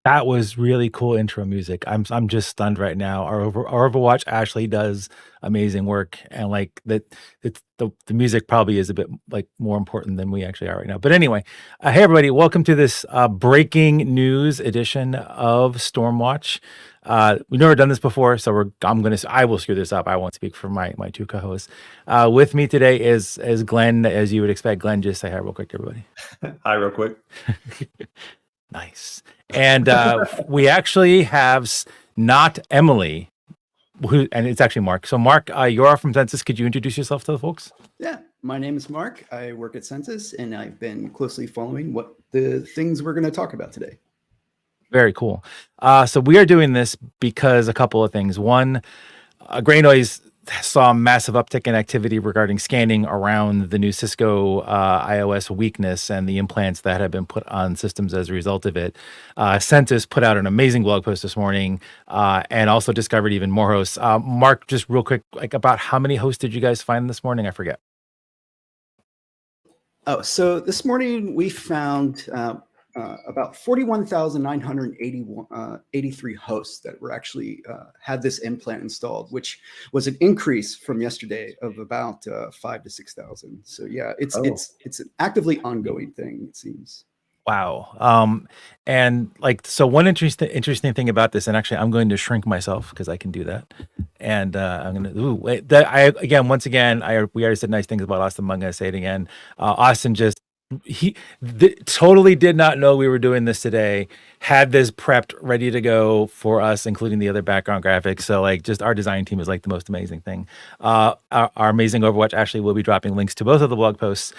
That was really cool intro music. I'm just stunned right now. Our Overwatch Ashley does amazing work, and like that, it's the music probably is a bit like more important than we actually are right now. But anyway, hey everybody, welcome to this breaking news edition of Stormwatch. We've never done this before, so I will screw this up. I won't speak for my two co-hosts. With me today is Glenn, as you would expect. Glenn, just say hi real quick to everybody. Hi, real quick. Nice. And we actually have not Emily, and it's actually Mark. So Mark, you're from Census. Could you introduce yourself to the folks? Yeah, my name is Mark. I work at Census, and I've been closely following what the things we're going to talk about today. Very cool. So we are doing this because a couple of things. One, GreyNoise saw a massive uptick in activity regarding scanning around the new Cisco iOS weakness and the implants that have been put on systems as a result of it. Census put out an amazing blog post this morning and also discovered even more hosts. Mark, just real quick, like about how many hosts did you guys find this morning? I forget. Oh, so this morning we found about 41,983 hosts that were actually had this implant installed, which was an increase from yesterday of about 5,000 to 6,000. So yeah, it's an actively ongoing thing, it seems. Wow. And like, so one interesting thing about this, and actually I'm going to shrink myself because I can do that. And I'm going to, once again, we already said nice things about Austin, but I'm going to say it again. Austin just, totally did not know we were doing this today, had this prepped ready to go for us, including the other background graphics. So like just our design team is like the most amazing thing. Our amazing Overwatch Ashley will be dropping links to both of the blog posts.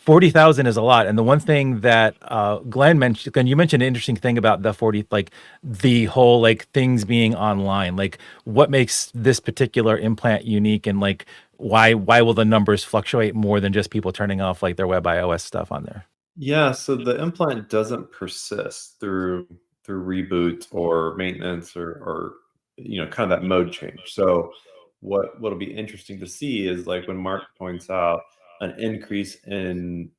40,000 is a lot. And the one thing that Glenn, you mentioned an interesting thing about the 40, like the whole like things being online. Like what makes this particular implant unique, and like why will the numbers fluctuate more than just people turning off like their web iOS stuff on there? Yeah, so the implant doesn't persist through reboot or maintenance or kind of that mode change. So what'll be interesting to see is like when Mark points out an increase in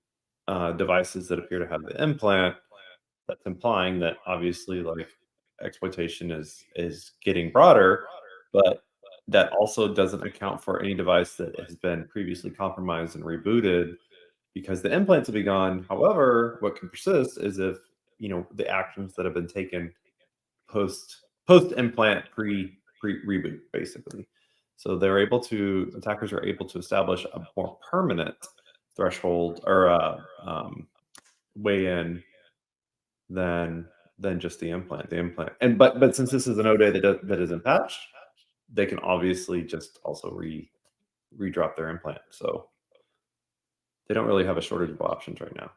devices that appear to have the implant, that's implying that obviously like exploitation is getting broader, but that also doesn't account for any device that has been previously compromised and rebooted, because the implants will be gone. However, what can persist is if the actions that have been taken post implant pre reboot, basically. So attackers are able to establish a more permanent threshold or way in than just the implant. And but since this is an ODay that isn't patched, they can obviously just also redrop their implant. So they don't really have a shortage of options right now.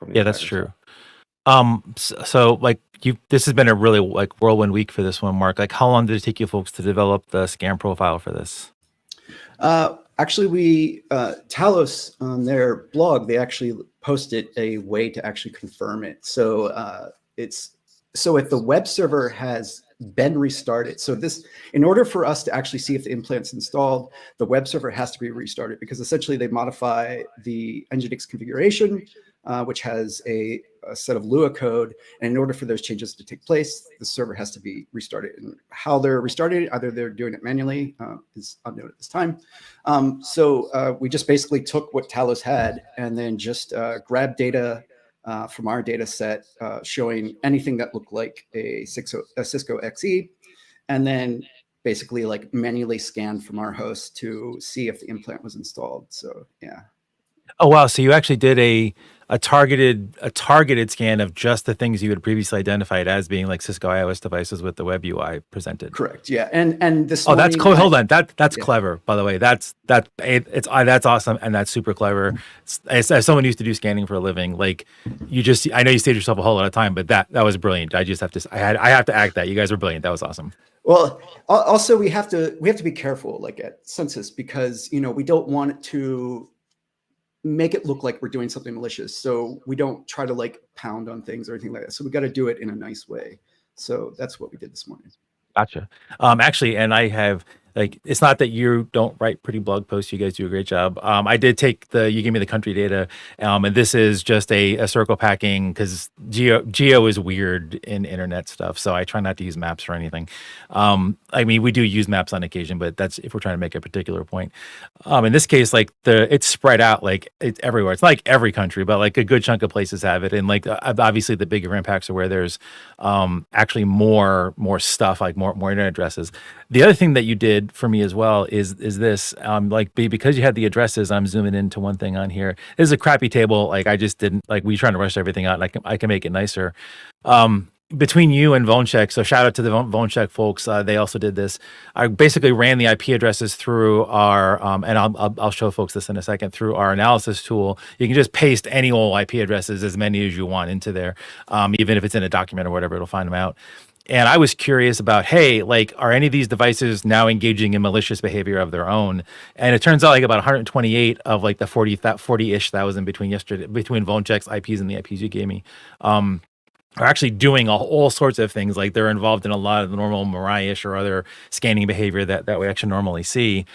Yeah, that's true. So like this has been a really like whirlwind week for this one, Mark. Like how long did it take you folks to develop the scan profile for this? Actually, we Talos on their blog, they actually posted a way to actually confirm it. So if the web server has been restarted, so in order for us to actually see if the implant's installed, the web server has to be restarted, because essentially they modify the Nginx configuration, which has a set of Lua code. And in order for those changes to take place, the server has to be restarted. And how they're restarted, either they're doing it manually, is unknown at this time. So we just basically took what Talos had and then just grabbed data from our data set showing anything that looked like a Cisco XE, and then basically like manually scanned from our host to see if the implant was installed. So yeah. Oh wow! So you actually did a targeted scan of just the things you had previously identified as being like Cisco iOS devices with the web UI presented. Correct. Yeah, and this. Oh, that's cool. Hold on, that's clever. By the way, that's awesome, and that's super clever. As someone who used to do scanning for a living, like I know you saved yourself a whole lot of time, but that was brilliant. I have to act that you guys were brilliant. That was awesome. Well, also we have to be careful, like at Census, because we don't want it to make it look like we're doing something malicious. So we don't try to like pound on things or anything like that. So we got to do it in a nice way. So that's what we did this morning. Gotcha. Actually, and I have like it's not that you don't write pretty blog posts. You guys do a great job. I did take you gave me the country data, and this is just a circle packing because geo is weird in internet stuff. So I try not to use maps or anything. I mean, we do use maps on occasion, but that's if we're trying to make a particular point. In this case, like it's spread out, like it's everywhere. It's not like every country, but like a good chunk of places have it. And like obviously the bigger impacts are where there's actually more stuff, like more internet addresses. The other thing that you did for me as well is this, because you had the addresses. I'm zooming into one thing on here. This is a crappy table. Like I just didn't like. We trying to rush everything out. And I can make it nicer. Between you and VoneCheck, so shout out to the VoneCheck folks. They also did this. I basically ran the IP addresses through our, and I'll show folks this in a second, through our analysis tool. You can just paste any old IP addresses, as many as you want, into there, even if it's in a document or whatever, it'll find them out. And I was curious about, hey, like, are any of these devices now engaging in malicious behavior of their own? And it turns out like about 128 of like the 40-ish thousand between VoneCheck's IPs and the IPs you gave me, are actually doing all sorts of things. Like they're involved in a lot of the normal Mirai-ish or other scanning behavior that we actually normally see.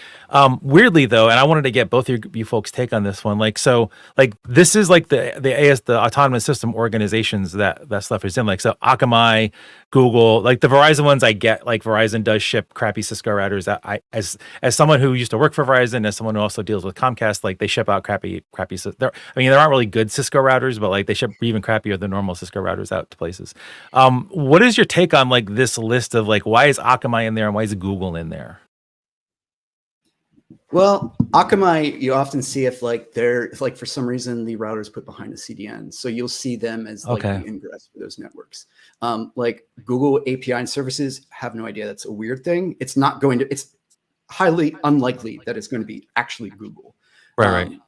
Weirdly though, and I wanted to get both of you folks' take on this one. Like, so like this is like the autonomous system organizations that stuff is in. Like, so Akamai, Google, like the Verizon ones I get, like Verizon does ship crappy Cisco routers. I as someone who used to work for Verizon, as someone who also deals with Comcast, like they ship out crappy there aren't really good Cisco routers, but like they ship even crappier than normal Cisco routers out to places. What is your take on like this list of like, why is Akamai in there and why is Google in there? Well, Akamai, you often see if for some reason the router is put behind a CDN. So you'll see them as like the ingress for those networks. Like Google API and services, have no idea. That's a weird thing. It's highly unlikely that it's going to be actually Google. Right.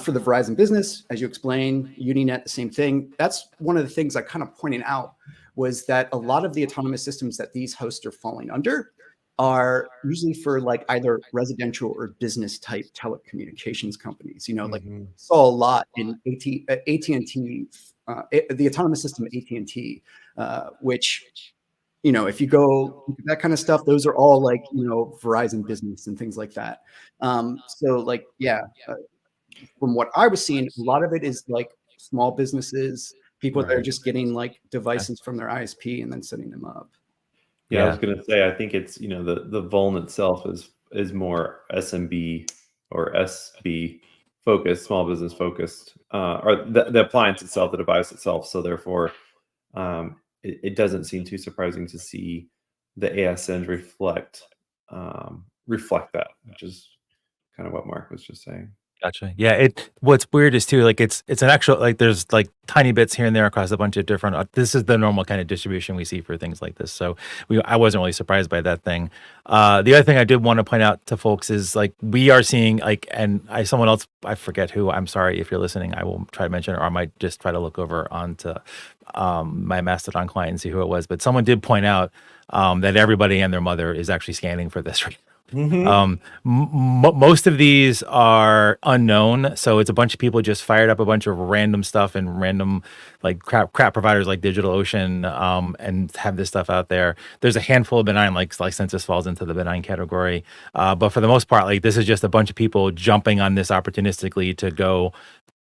For the Verizon business, as you explained, Uninet, the same thing. That's one of the things I kind of pointed out was that a lot of the autonomous systems that these hosts are falling under are usually for like either residential or business type telecommunications companies. You know, like saw a lot in AT&T, the autonomous system AT&T, which, you know, if you go that kind of stuff, those are all like, you know, Verizon business and things like that. So like, yeah, from what I was seeing, a lot of it is like small businesses, people that are just getting like devices from their ISP and then setting them up. Yeah, I was going to say, I think it's, you know, the vuln itself is more SMB or SB focused, small business focused, or the appliance itself, the device itself. So therefore, it doesn't seem too surprising to see the ASNs reflect that, which is kind of what Mark was just saying. Gotcha. Yeah. What's weird is too, like it's an actual, like there's like tiny bits here and there across a bunch of different, this is the normal kind of distribution we see for things like this. So I wasn't really surprised by that thing. The other thing I did want to point out to folks is like, we are seeing like, and someone else, I forget who, I'm sorry if you're listening, I will try to mention it, or I might just try to look over onto my Mastodon client and see who it was. But someone did point out that everybody and their mother is actually scanning for this right now. Most of these are unknown, so it's a bunch of people just fired up a bunch of random stuff and random like crap providers like DigitalOcean, and have this stuff out there. There's a handful of benign, like Census falls into the benign category, but for the most part, like this is just a bunch of people jumping on this opportunistically to go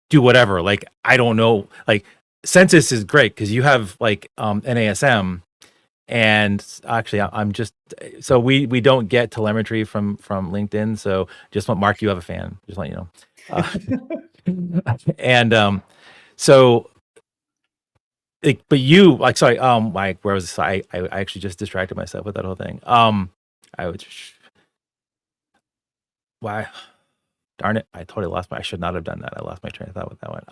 do whatever. Like I don't know, like Census is great because you have like NASM. And actually, I'm just, so we don't get telemetry from LinkedIn. So just want Mark, you have a fan, just let you know. And so, like, but you like, sorry, like, where was this? I actually just distracted myself with that whole thing. I would, why, darn it, I totally lost I should not have done that. I lost my train of thought with that one.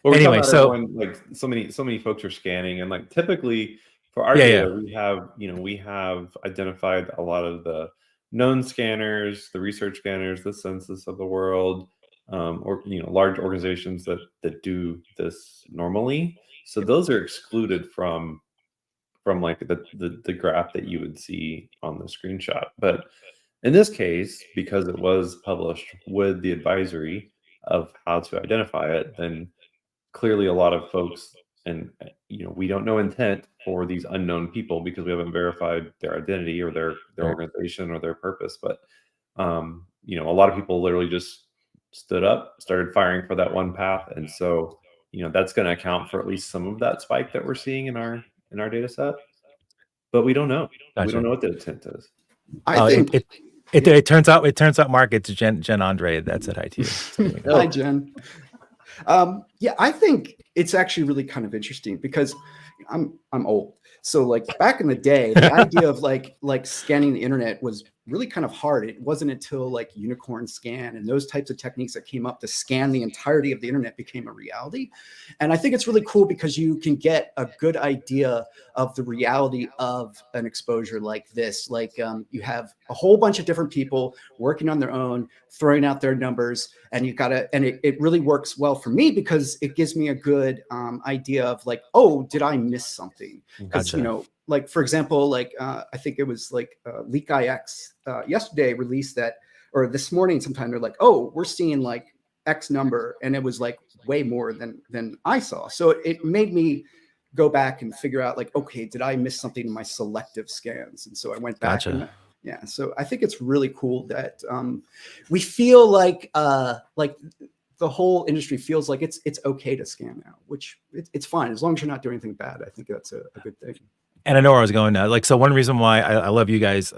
Well, anyway, so everyone, like so many folks are scanning, and like typically. For our data, we have identified a lot of the known scanners, the research scanners, the census of the world, or large organizations that do this normally. So those are excluded from like the graph that you would see on the screenshot. But in this case, because it was published with the advisory of how to identify it, then clearly a lot of folks and we don't know intent for these unknown people because we haven't verified their identity or their Right. organization or their purpose. But a lot of people literally just stood up, started firing for that one path, and so that's going to account for at least some of that spike that we're seeing in our data set. But we don't know. We Gotcha. don't know what the intent is. I think it turns out, Mark, it's Jen Andre that said hi to you. Hi, Jen. Yeah, I think it's actually really kind of interesting because I'm old. So like back in the day, the idea of like scanning the internet was really kind of hard. It wasn't until like unicorn scan and those types of techniques that came up to scan the entirety of the internet became a reality. And I think it's really cool because you can get a good idea of the reality of an exposure like this. Like you have a whole bunch of different people working on their own, throwing out their numbers, and you gotta, and it really works well for me because it gives me a good idea of like, oh, did I miss something? Because Gotcha. like for example, like I think it was like Leak IX yesterday released that, or this morning sometime, they're like, oh, we're seeing like X number, and it was like way more than I saw. So it made me go back and figure out like, okay, did I miss something in my selective scans? And so I went back Gotcha. and yeah, so I think it's really cool that we feel like the whole industry feels like it's okay to scan now, which it's fine as long as you're not doing anything bad. I think that's a good thing. And I know where I was going now. Like, so one reason why I love you guys,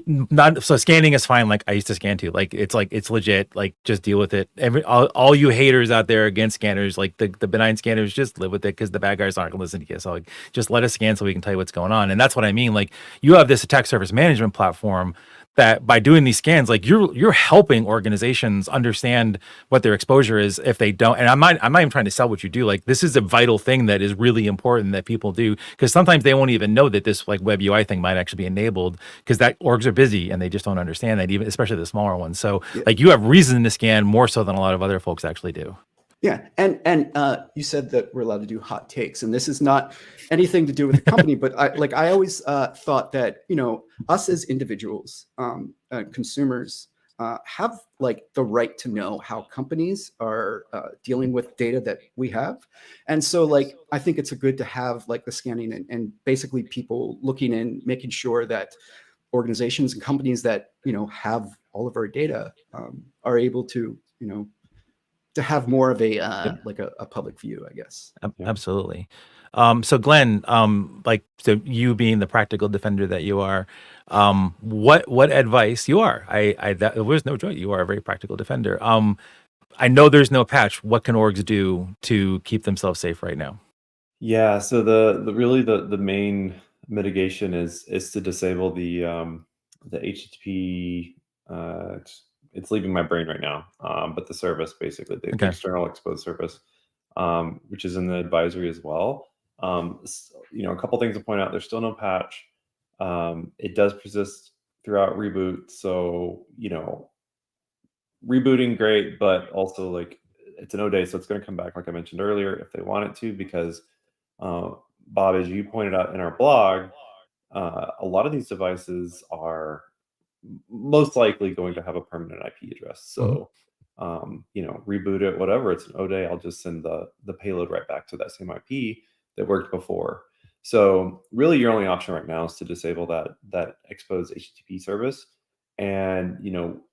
not so scanning is fine. Like I used to scan too. Like it's legit. Like just deal with it. All you haters out there against scanners, like the benign scanners, just live with it because the bad guys aren't gonna listen to you. So like, just let us scan so we can tell you what's going on. And that's what I mean. Like you have this attack surface management platform that by doing these scans, like you're helping organizations understand what their exposure is if they don't. And I'm not even trying to sell what you do. Like this is a vital thing that is really important that people do because sometimes they won't even know that this like web UI thing might actually be enabled because that orgs are busy and they just don't understand that, even especially the smaller ones. So like you have reason to scan more so than a lot of other folks actually do. Yeah, and you said that we're allowed to do hot takes, and this is not anything to do with the company, but I always thought that us as individuals, consumers, have like the right to know how companies are dealing with data that we have, and so like I think it's good to have like the scanning and basically people looking in, making sure that organizations and companies that have all of our data are able to to have more of a like a public view, I guess. Absolutely. So Glenn, so you being the practical defender that you are, what advice you are? There was no joy. You are a very practical defender. I know there's no patch. What can orgs do to keep themselves safe right now? Yeah. So the main mitigation is to disable the HTTP. It's leaving my brain right now, but the service, basically the external exposed service, which is in the advisory as well. A couple things to point out. There's still no patch. It does persist throughout reboot. So rebooting, great, but also like it's an O-day, so it's going to come back like I mentioned earlier if they want it to, because Bob, as you pointed out in our blog, a lot of these devices are most likely going to have a permanent IP address. So, reboot it, whatever. It's an O-day. I'll just send the payload right back to that same IP that worked before. So, really, your only option right now is to disable that exposed HTTP service, and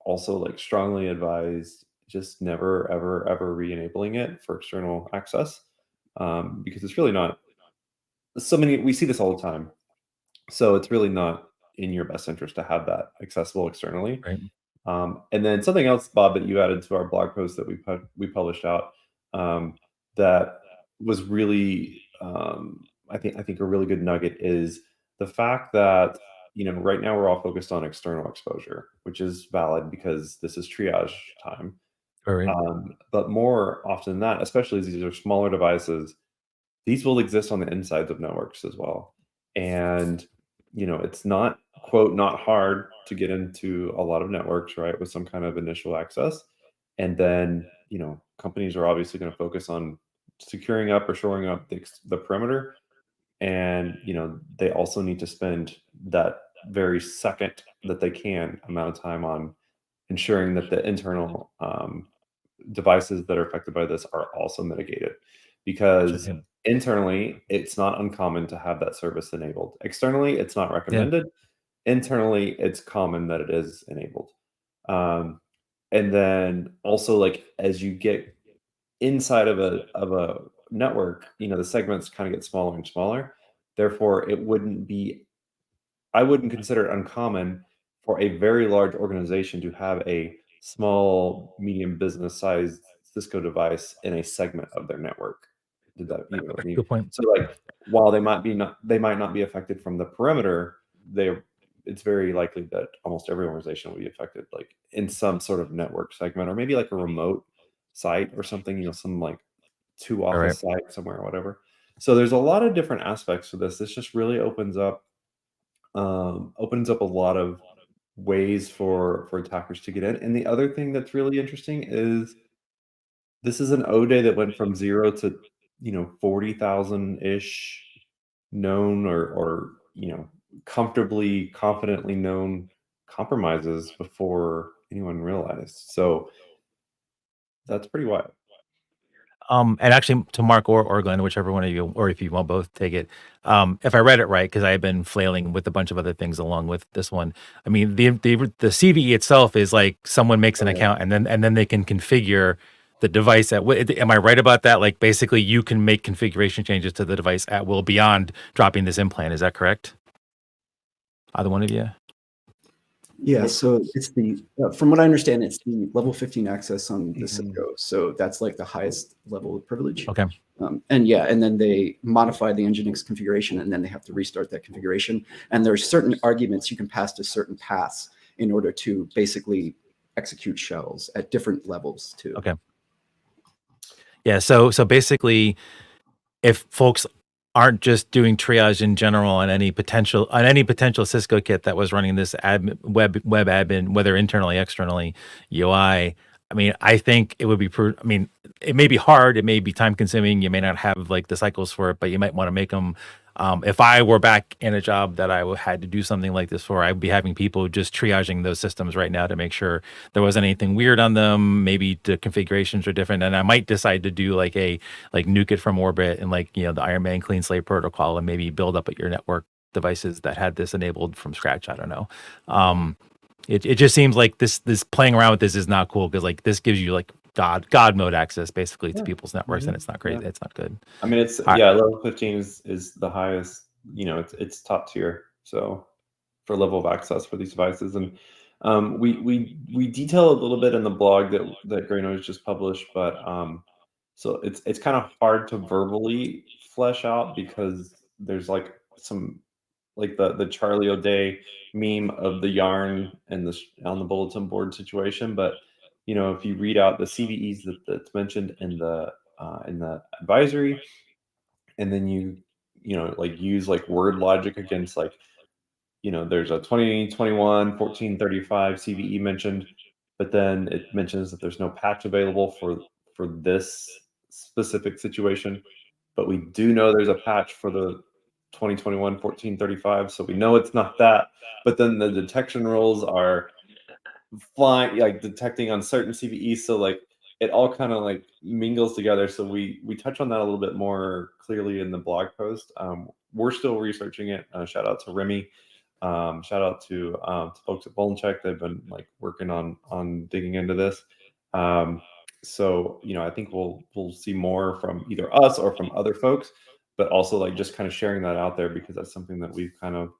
also like strongly advise just never, ever re-enabling it for external access, because it's really not. We see this all the time. So it's really not in your best interest to have that accessible externally. Right. And then something else, Bob, that you added to our blog post that we published out, that was really, I think a really good nugget is the fact that right now we're all focused on external exposure, which is valid because this is triage time. All right. But more often than that, especially as these are smaller devices, these will exist on the insides of networks as well. And it's not, quote, not hard to get into a lot of networks, right, with some kind of initial access. And then companies are obviously going to focus on securing up or shoring up the perimeter, and they also need to spend that very second that they can amount of time on ensuring that the internal devices that are affected by this are also mitigated. because Gotcha. internally it's not uncommon to have that service enabled. Externally, it's not recommended. Internally, it's common that it is enabled. And then also, like, as you get inside of a network, the segments kind of get smaller and smaller. Therefore, I wouldn't consider it uncommon for a very large organization to have a small, medium business sized Cisco device in a segment of their network. Did that, you know what I mean? Good point. So, like, while they might not be affected from the perimeter, it's very likely that almost every organization will be affected, like in some sort of network segment, or maybe like a remote site or something, some like two All right. office site somewhere or whatever. So there's a lot of different aspects to this. This just really opens up a lot of ways for attackers to get in. And the other thing that's really interesting is this is an O day that went from 0 to 40,000 ish known or comfortably, confidently known compromises before anyone realized. So that's pretty wild. And actually, to Mark or Glenn, whichever one of you, or if you want both, take it. If I read it right, because I've been flailing with a bunch of other things along with this one. I mean, the CVE itself is like someone makes an account and then they can configure the device at. Am I right about that? Like, basically, you can make configuration changes to the device at will beyond dropping this implant. Is that correct? Either one of you? Yeah, so it's from what I understand, it's the level 15 access on the Cisco. So that's like the highest level of privilege. Okay. And then they modify the Nginx configuration, and then they have to restart that configuration. And there's certain arguments you can pass to certain paths in order to basically execute shells at different levels too. Okay. Yeah. So basically, if folks aren't just doing triage in general on any potential Cisco kit that was running this web admin, whether internally, externally, UI. I mean, I think it would be. I mean, it may be hard, it may be time consuming. You may not have like the cycles for it, but you might want to make them. If I were back in a job that I had to do something like this for, I'd be having people just triaging those systems right now to make sure there wasn't anything weird on them. Maybe the configurations are different, and I might decide to do like nuke it from orbit and the Iron Man clean slate protocol, and maybe build up at your network devices that had this enabled from scratch. I don't know. It just seems like this playing around with this is not cool, because like this gives you like God mode access basically to people's networks, and it's not great. It's not good. I mean, level 15 is the highest. It's top tier. So for level of access for these devices, and we detail a little bit in the blog that GreyNoise just published, but so it's kind of hard to verbally flesh out, because there's like some like the Charlie O'Day meme of the yarn and on the bulletin board situation. But if you read out the CVEs that's mentioned in the advisory, and then you use like word logic against there's a 2021 1435 CVE mentioned, but then it mentions that there's no patch available for this specific situation, but we do know there's a patch for the 2021 1435, so we know it's not that. But then the detection rules are flying, like detecting on certain CVEs, so like it all kind of like mingles together. So we touch on that a little bit more clearly in the blog post. We're still researching it. Shout out to Remy. Shout out to folks at Bolencheck. They've been like working on digging into this. So I think we'll see more from either us or from other folks, but also like just kind of sharing that out there, because that's something that we've kind of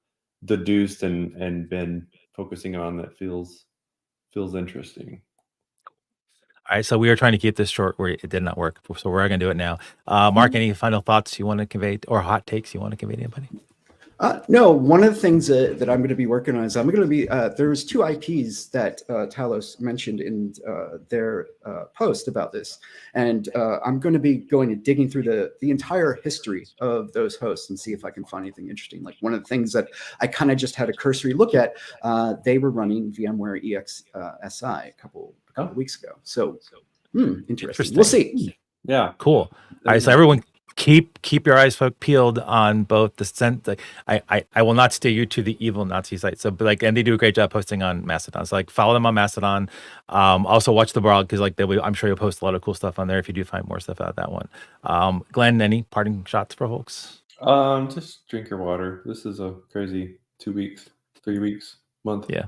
deduced and been focusing on that feels interesting. All right, so we were trying to keep this short where it did not work, so we're going to do it now. Mark, any final thoughts you want to convey, or hot takes you want to convey to anybody? No, one of the things that I'm going to be working on is I'm going to be, there's 2 IPs that Talos mentioned in their post about this. And I'm going to be going and digging through the entire history of those hosts and see if I can find anything interesting. Like one of the things that I kind of just had a cursory look at, they were running VMware EX SI a couple of weeks ago. So interesting. We'll see. Yeah. Cool. All right, so everyone keep your eyes peeled on both the sense. Like, I will not steer you to the evil Nazi site. So, but like, and they do a great job posting on Mastodon. So like, follow them on Mastodon. Also watch the blog because like I'm sure you'll post a lot of cool stuff on there if you do find more stuff out of that one. Glenn, any parting shots for folks? Just drink your water. This is a crazy 2 weeks, 3 weeks, month. Yeah.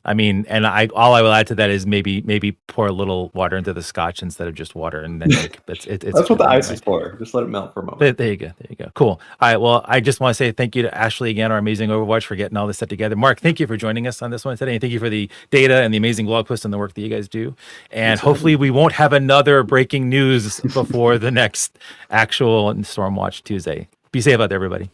I mean, and all I will add to that is maybe pour a little water into the scotch instead of just water, and then it's That's what the ice is for. Just let it melt for a moment. There you go. Cool. All right. Well, I just want to say thank you to Ashley again, our amazing Overwatch, for getting all this set together. Mark, thank you for joining us on this one today, and thank you for the data and the amazing blog post and the work that you guys do. And hopefully, we won't have another breaking news before the next actual Stormwatch Tuesday. Be safe out there, everybody.